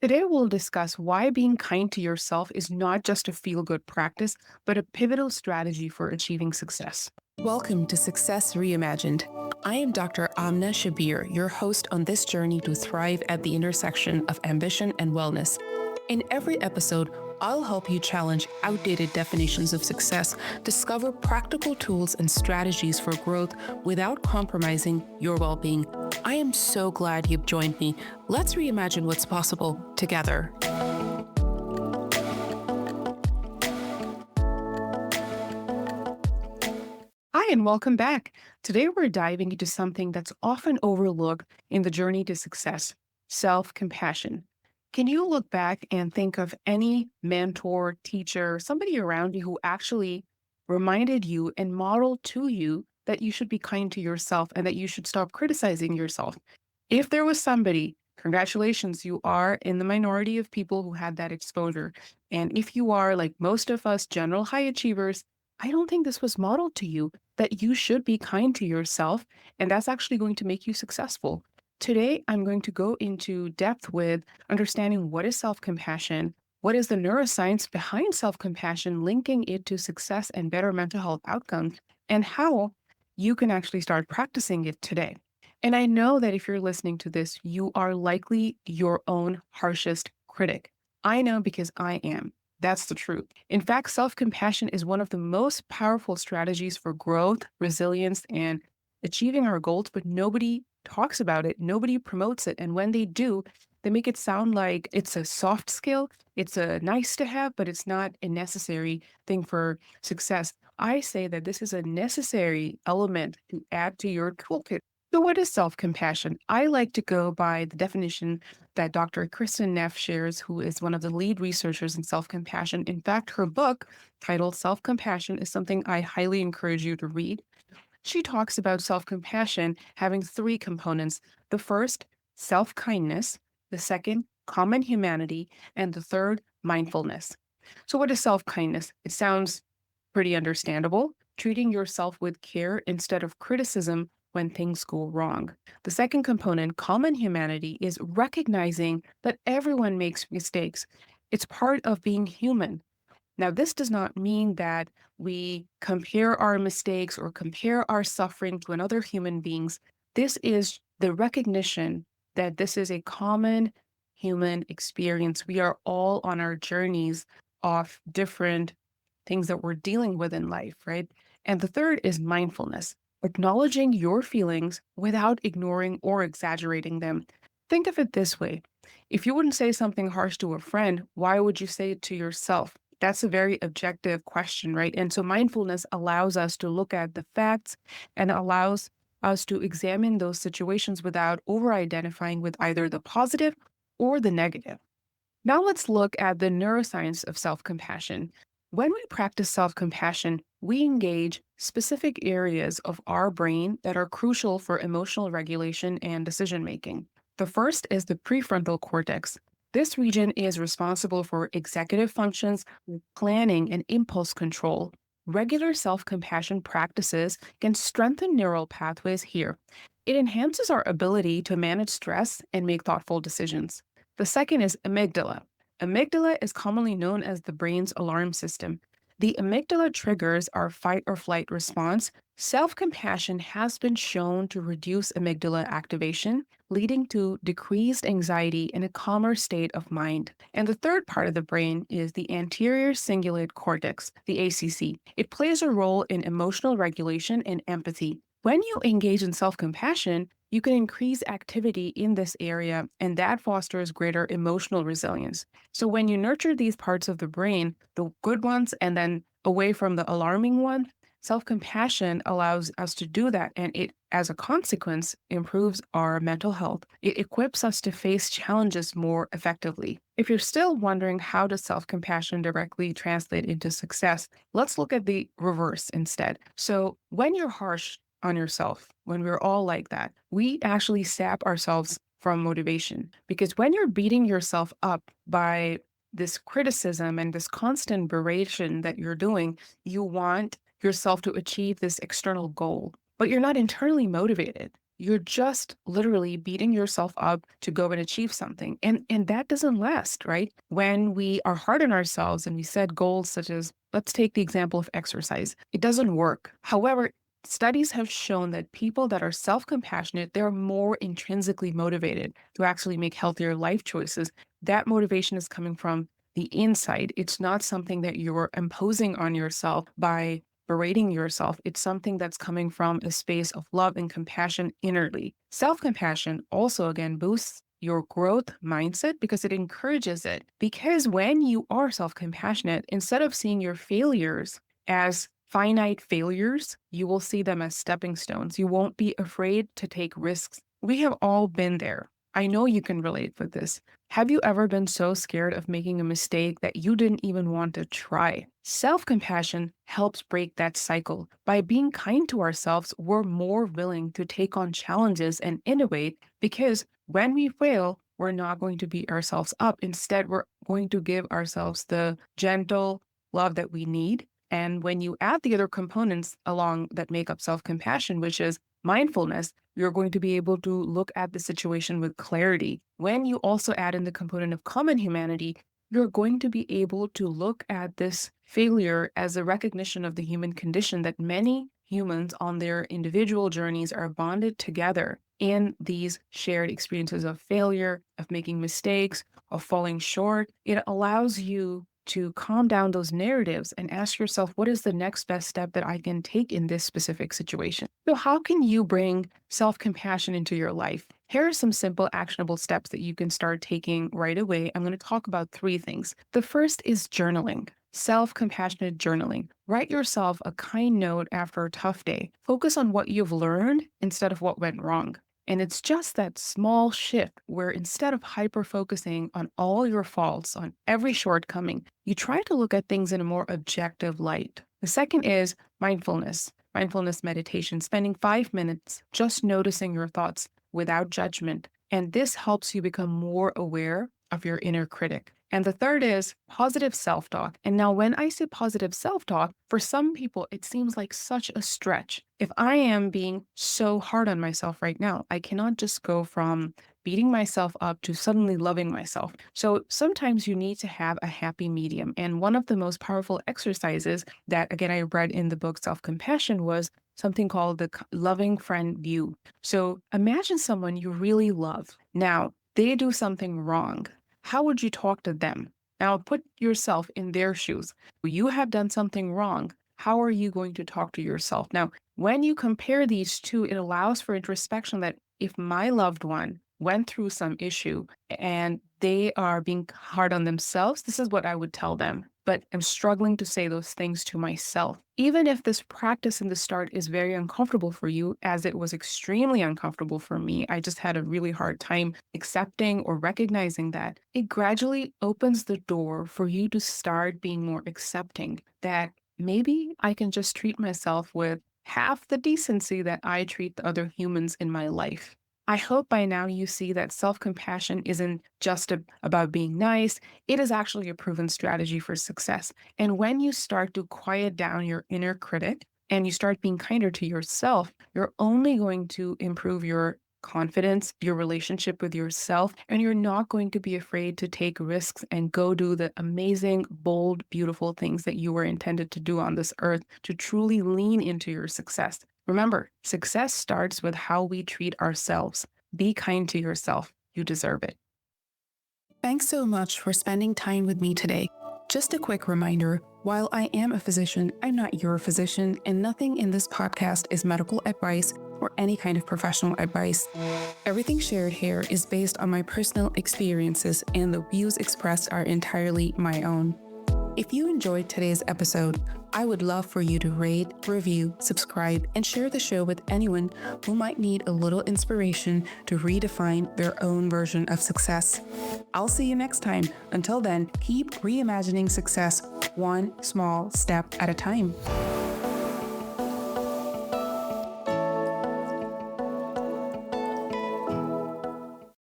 Today, we'll discuss why being kind to yourself is not just a feel good practice, but a pivotal strategy for achieving success. Welcome to Success Reimagined. I am Dr. Amna Shabbir, your host on this journey to thrive at the intersection of ambition and wellness. In every episode, I'll help you challenge outdated definitions of success, discover practical tools and strategies for growth without compromising your well being. I am so glad you've joined me. Let's reimagine what's possible together. Hi, and welcome back. Today, we're diving into something that's often overlooked in the journey to success: self compassion. Can you look back and think of any mentor, teacher, somebody around you who actually reminded you and modeled to you that you should be kind to yourself and that you should stop criticizing yourself? If there was somebody, congratulations, you are in the minority of people who had that exposure. And if you are, like most of us, general high achievers, I don't think this was modeled to you that you should be kind to yourself, and that's actually going to make you successful. Today, I'm going to go into depth with understanding what is self compassion, what is the neuroscience behind self compassion, linking it to success and better mental health outcomes, and how you can actually start practicing it today. And I know that if you're listening to this, you are likely your own harshest critic. I know because I am. That's the truth. In fact, self compassion is one of the most powerful strategies for growth, resilience, and achieving our goals, but nobody talks about it. Nobody promotes it. And when they do, they make it sound like it's a soft skill, it's a nice to have, but it's not a necessary thing for success. I say that this is a necessary element to add to your toolkit. So, what is self compassion? I like to go by the definition that Dr. Kristen Neff shares, who is one of the lead researchers in self compassion. In fact, her book titled Self Compassion is something I highly encourage you to read. She talks about self compassion having three components: the first, self kindness; the second, common humanity; and the third, mindfulness. So, what is self kindness? It sounds pretty understandable: treating yourself with care instead of criticism when things go wrong. The second component, common humanity, is recognizing that everyone makes mistakes. It's part of being human. Now, this does not mean that we compare our mistakes or compare our suffering to another human beings. This is the recognition that this is a common human experience. We are all on our journeys of different things that we're dealing with in life, right? And the third is mindfulness, acknowledging your feelings without ignoring or exaggerating them. Think of it this way: if you wouldn't say something harsh to a friend, why would you say it to yourself? That's a very objective question, right? And so mindfulness allows us to look at the facts and allows us to examine those situations without over identifying with either the positive or the negative. Now let's look at the neuroscience of self compassion. When we practice self compassion, we engage specific areas of our brain that are crucial for emotional regulation and decision making. The first is the prefrontal cortex. This region is responsible for executive functions, planning, and impulse control. Regular self compassion practices can strengthen neural pathways here. It enhances our ability to manage stress and make thoughtful decisions. The second is amygdala. Amygdala is commonly known as the brain's alarm system. The amygdala triggers our fight or flight response. Self compassion has been shown to reduce amygdala activation, leading to decreased anxiety and a calmer state of mind. And the third part of the brain is the anterior cingulate cortex, the ACC. It plays a role in emotional regulation and empathy. When you engage in self compassion, you can increase activity in this area, and that fosters greater emotional resilience. So, when you nurture these parts of the brain, the good ones and then away from the alarming one, self compassion allows us to do that. And it, as a consequence, improves our mental health. It equips us to face challenges more effectively. If you're still wondering how does self compassion directly translate into success, let's look at the reverse instead. So, when you're harsh on yourself, when we're all like that, we actually sap ourselves from motivation. Because when you're beating yourself up by this criticism and this constant beration that you're doing, you want yourself to achieve this external goal, but you're not internally motivated. you're just literally beating yourself up to go and achieve something. And that doesn't last, right? When we are hard on ourselves and we set goals such as, let's take the example of exercise, it doesn't work. However, studies have shown that people that are self-compassionate, they're more intrinsically motivated to actually make healthier life choices. That motivation is coming from the inside. It's not something that you're imposing on yourself by berating yourself. It's something that's coming from a space of love and compassion innerly. Self-compassion also, again, boosts your growth mindset because it encourages it. Because when you are self-compassionate, instead of seeing your failures as finite failures, you will see them as stepping stones. You won't be afraid to take risks. We have all been there. I know you can relate with this. Have you ever been so scared of making a mistake that you didn't even want to try? Self-compassion helps break that cycle. By being kind to ourselves, we're more willing to take on challenges and innovate because when we fail, we're not going to beat ourselves up. Instead, we're going to give ourselves the gentle love that we need. And when you add the other components along that make up self-compassion, which is mindfulness, you're going to be able to look at the situation with clarity. When you also add in the component of common humanity, you're going to be able to look at this failure as a recognition of the human condition that many humans on their individual journeys are bonded together in these shared experiences of failure, of making mistakes, of falling short. It allows you to calm down those narratives and ask yourself, what is the next best step that I can take in this specific situation? So, how can you bring self compassion into your life? Here are some simple, actionable steps that you can start taking right away. I'm going to talk about three things. The first is journaling. Self compassionate journaling. Write yourself a kind note after a tough day. Focus on what you've learned instead of what went wrong. And it's just that small shift where instead of hyper focusing on all your faults, on every shortcoming, you try to look at things in a more objective light. The second is mindfulness meditation, spending 5 minutes just noticing your thoughts without judgment. And this helps you become more aware of your inner critic. And the third is positive self-talk. And now when I say positive self-talk, for some people, it seems like such a stretch. If I am being so hard on myself right now, I cannot just go from beating myself up to suddenly loving myself. So sometimes you need to have a happy medium. And one of the most powerful exercises that, again, I read in the book Self-Compassion was something called the loving friend view. So imagine someone you really love. Now, they do something wrong. How would you talk to them? Now, put yourself in their shoes. You have done something wrong. How are you going to talk to yourself? Now, when you compare these two, it allows for introspection that if my loved one went through some issue and they are being hard on themselves, this is what I would tell them. But I'm struggling to say those things to myself. Even if this practice in the start is very uncomfortable for you, as it was extremely uncomfortable for me, I just had a really hard time accepting or recognizing that, it gradually opens the door for you to start being more accepting that maybe I can just treat myself with half the decency that I treat the other humans in my life. I hope by now you see that self-compassion isn't just about being nice. It is actually a proven strategy for success. And when you start to quiet down your inner critic and you start being kinder to yourself, you're only going to improve your confidence, your relationship with yourself, and you're not going to be afraid to take risks and go do the amazing, bold, beautiful things that you were intended to do on this earth to truly lean into your success. Remember, success starts with how we treat ourselves. Be kind to yourself. You deserve it. Thanks so much for spending time with me today. Just a quick reminder, while I am a physician, I'm not your physician, and nothing in this podcast is medical advice or any kind of professional advice. Everything shared here is based on my personal experiences, and the views expressed are entirely my own. If you enjoyed today's episode, I would love for you to rate, review, subscribe, and share the show with anyone who might need a little inspiration to redefine their own version of success. I'll see you next time. Until then, keep reimagining success one small step at a time.